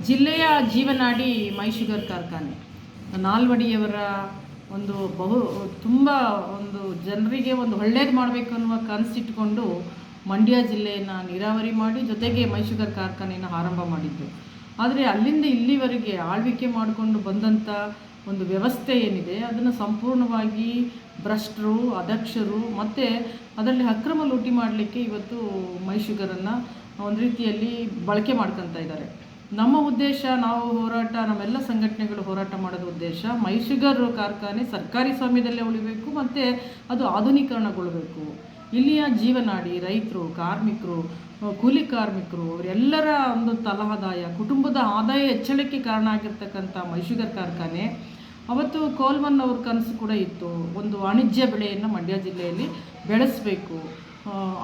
ಜಿಲ್ಲೆಯ ಜೀವನಾಡಿ ಮೈ ಶುಗರ್ ಕಾರ್ಖಾನೆ ನಾಲ್ವಡಿಯವರ ಒಂದು ತುಂಬ ಒಂದು ಜನರಿಗೆ ಒಂದು ಒಳ್ಳೇದು ಮಾಡಬೇಕು ಅನ್ನುವ ಕನಸಿಟ್ಟುಕೊಂಡು ಮಂಡ್ಯ ಜಿಲ್ಲೆಯನ್ನು ನೀರಾವರಿ ಮಾಡಿ ಜೊತೆಗೆ ಮೈ ಶುಗರ್ ಕಾರ್ಖಾನೆಯನ್ನು ಆರಂಭ ಮಾಡಿದ್ದು. ಆದರೆ ಅಲ್ಲಿಂದ ಇಲ್ಲಿವರೆಗೆ ಆಳ್ವಿಕೆ ಮಾಡಿಕೊಂಡು ಬಂದಂಥ ಒಂದು ವ್ಯವಸ್ಥೆ ಏನಿದೆ ಅದನ್ನು ಸಂಪೂರ್ಣವಾಗಿ ಭ್ರಷ್ಟರು, ಅದಕ್ಷರು ಮತ್ತು ಅದರಲ್ಲಿ ಅಕ್ರಮ ಲೂಟಿ ಮಾಡಲಿಕ್ಕೆ ಇವತ್ತು ಮೈ ಶುಗರನ್ನು ಒಂದು ರೀತಿಯಲ್ಲಿ ಬಳಕೆ ಮಾಡ್ಕೊತಾ ಇದ್ದಾರೆ. ನಮ್ಮ ಉದ್ದೇಶ, ನಾವು ಹೋರಾಟ, ನಮ್ಮೆಲ್ಲ ಸಂಘಟನೆಗಳು ಹೋರಾಟ ಮಾಡೋದು ಉದ್ದೇಶ ಮೈ ಶುಗರ್ ಕಾರ್ಖಾನೆ ಸರ್ಕಾರಿ ಸ್ವಾಮ್ಯದಲ್ಲೇ ಉಳಿಬೇಕು ಮತ್ತು ಅದು ಆಧುನೀಕರಣಗೊಳ್ಳಬೇಕು. ಇಲ್ಲಿಯ ಜೀವನಾಡಿ ರೈತರು, ಕಾರ್ಮಿಕರು, ಕೂಲಿ ಕಾರ್ಮಿಕರು ಅವರೆಲ್ಲರ ಒಂದು ತಲಾದಾಯ, ಕುಟುಂಬದ ಆದಾಯ ಹೆಚ್ಚಳಕ್ಕೆ ಕಾರಣ ಆಗಿರ್ತಕ್ಕಂಥ ಮೈ ಶುಗರ್ ಕಾರ್ಖಾನೆ ಅವತ್ತು ಕೋಲ್ಮನ್ ಅವ್ರ ಕನಸು ಕೂಡ ಇತ್ತು, ಒಂದು ವಾಣಿಜ್ಯ ಬೆಳೆಯನ್ನು ಮಂಡ್ಯ ಜಿಲ್ಲೆಯಲ್ಲಿ ಬೆಳೆಸಬೇಕು,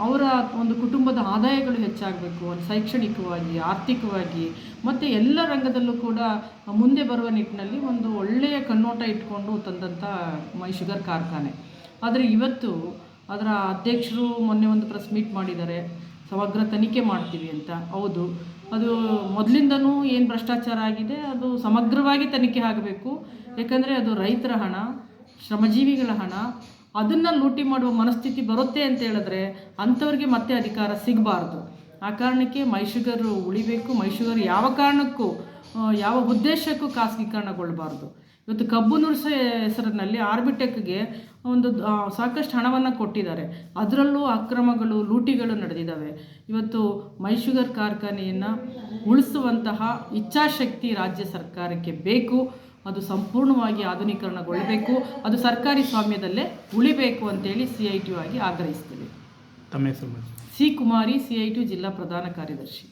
ಅವರ ಒಂದು ಕುಟುಂಬದ ಆದಾಯಗಳು ಹೆಚ್ಚಾಗಬೇಕು, ಒಂದು ಶೈಕ್ಷಣಿಕವಾಗಿ, ಆರ್ಥಿಕವಾಗಿ ಮತ್ತು ಎಲ್ಲ ರಂಗದಲ್ಲೂ ಕೂಡ ಮುಂದೆ ಬರುವ ನಿಟ್ಟಿನಲ್ಲಿ ಒಂದು ಒಳ್ಳೆಯ ಕಣ್ಣೋಟ ಇಟ್ಕೊಂಡು ತಂದಂಥ ಮೈ ಶುಗರ್ ಕಾರ್ಖಾನೆ. ಆದರೆ ಇವತ್ತು ಅದರ ಅಧ್ಯಕ್ಷರು ಮೊನ್ನೆ ಒಂದು ಪ್ರೆಸ್ ಮೀಟ್ ಮಾಡಿದ್ದಾರೆ, ಸಮಗ್ರ ತನಿಖೆ ಮಾಡ್ತೀವಿ ಅಂತ. ಹೌದು, ಅದು ಮೊದಲಿಂದನೂ ಏನು ಭ್ರಷ್ಟಾಚಾರ ಆಗಿದೆ ಅದು ಸಮಗ್ರವಾಗಿ ತನಿಖೆ ಆಗಬೇಕು. ಯಾಕಂದರೆ ಅದು ರೈತರ ಹಣ, ಶ್ರಮಜೀವಿಗಳ ಹಣ, ಅದನ್ನು ಲೂಟಿ ಮಾಡುವ ಮನಸ್ಥಿತಿ ಬರುತ್ತೆ ಅಂತ ಹೇಳಿದ್ರೆ ಅಂಥವ್ರಿಗೆ ಮತ್ತೆ ಅಧಿಕಾರ ಸಿಗಬಾರ್ದು. ಆ ಕಾರಣಕ್ಕೆ ಮೈ ಶುಗರ್ ಉಳಿಬೇಕು. ಮೈ ಶುಗರ್ ಯಾವ ಕಾರಣಕ್ಕೂ, ಯಾವ ಉದ್ದೇಶಕ್ಕೂ ಖಾಸಗೀಕರಣಗೊಳ್ಳಬಾರ್ದು. ಇವತ್ತು ಕಬ್ಬು ನುರಿಸೋ ಹೆಸರಿನಲ್ಲಿ ಆರ್ಬಿಟೆಕ್ಗೆ ಒಂದು ಸಾಕಷ್ಟು ಹಣವನ್ನು ಕೊಟ್ಟಿದ್ದಾರೆ, ಅದರಲ್ಲೂ ಅಕ್ರಮಗಳು, ಲೂಟಿಗಳು ನಡೆದಿದ್ದಾವೆ. ಇವತ್ತು ಮೈ ಶುಗರ್ ಕಾರ್ಖಾನೆಯನ್ನು ಉಳಿಸುವಂತಹ ಇಚ್ಛಾಶಕ್ತಿ ರಾಜ್ಯ ಸರ್ಕಾರಕ್ಕೆ ಬೇಕು. ಅದು ಸಂಪೂರ್ಣವಾಗಿ ಆಧುನೀಕರಣಗೊಳ್ಳಬೇಕು, ಅದು ಸರ್ಕಾರಿ ಸ್ವಾಮ್ಯದಲ್ಲೇ ಉಳಿಬೇಕು ಅಂತೇಳಿ CITU ಆಗಿ ಆಗ್ರಹಿಸ್ತೀವಿ. ತಮ್ಮ ಹೆಸರು? ಸಿ ಕುಮಾರಿ, CITU ಜಿಲ್ಲಾ ಪ್ರಧಾನ ಕಾರ್ಯದರ್ಶಿ.